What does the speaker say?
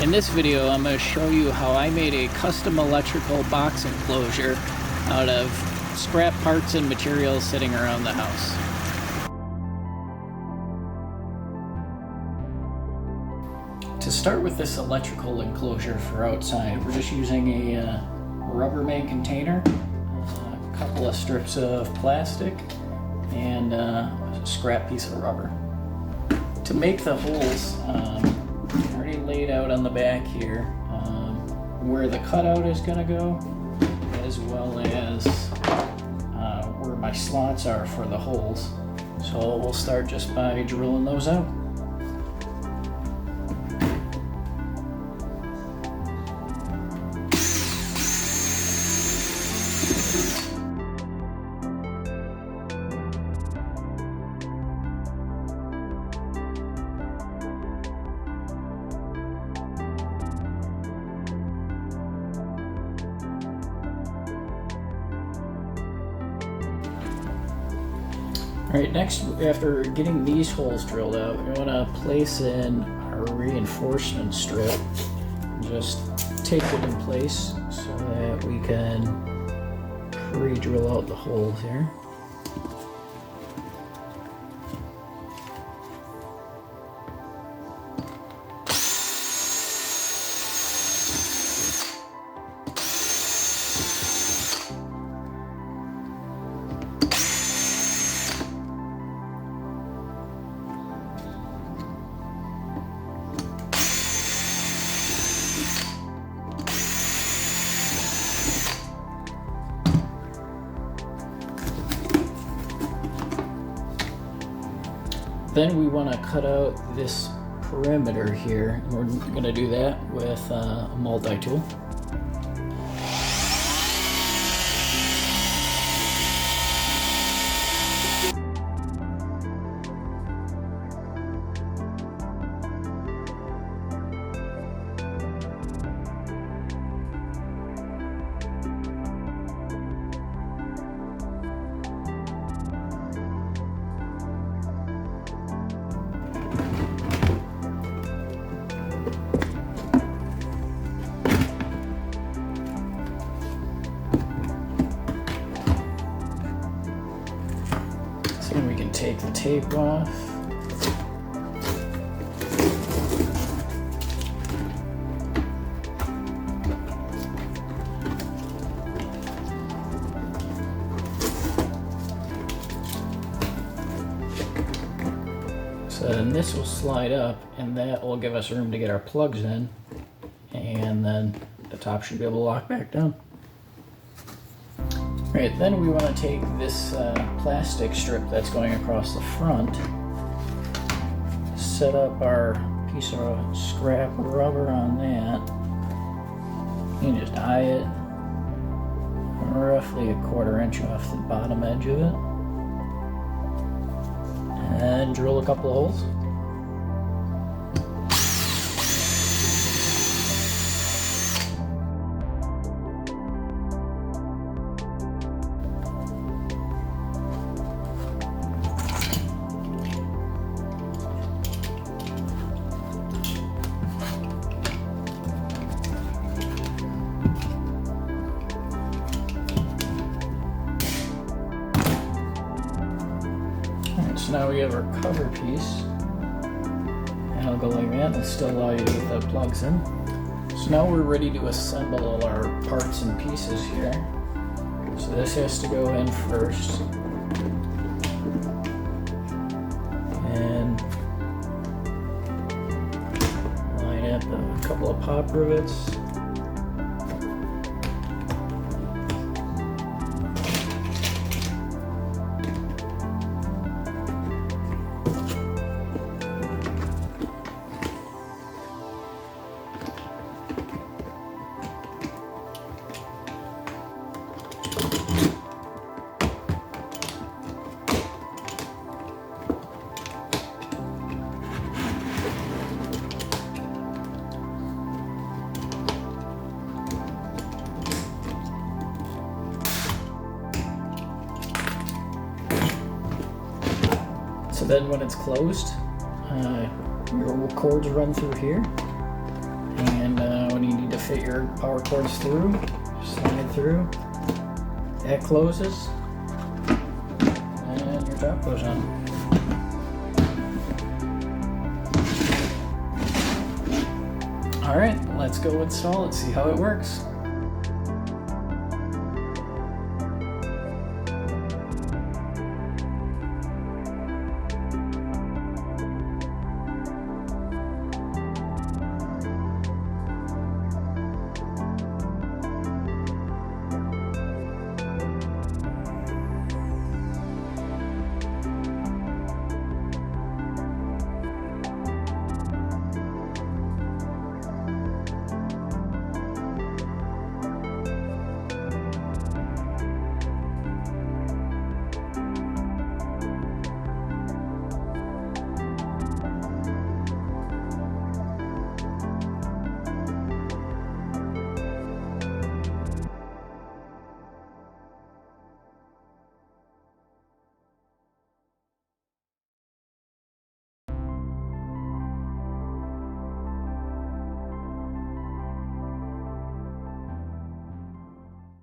In this video, I'm going to show you how I made a custom electrical box enclosure out of scrap parts and materials sitting around the house. To start with this electrical enclosure for outside, we're just using a Rubbermaid container, a couple of strips of plastic, and a scrap piece of rubber. To make the holes, already laid out on the back here where the cutout is going to go, as well as where my slots are for the holes. So we'll start just by drilling those out. Alright, next, after getting these holes drilled out, we want to place in our reinforcement strip. Just tape it in place so that we can pre-drill out the holes here. Then we want to cut out this perimeter here. We're going to do that with a multi-tool. We can take the tape off. So then this will slide up, and that will give us room to get our plugs in, and then the top should be able to lock back down. Right, then we want to take this plastic strip that's going across the front, set up our piece of scrap rubber on that. You can just eye it roughly 1/4 inch off the bottom edge of it, and drill a couple of holes. So now we have our cover piece, and it'll go like that. It'll still allow you to get the plugs in. So now we're ready to assemble all our parts and pieces here. So this has to go in first, and line up a couple of pop rivets. then when it's closed, your cords run through here, And when you need to fit your power cords through, slide through. That closes, and your top goes on. Alright, let's go install it, see how it works.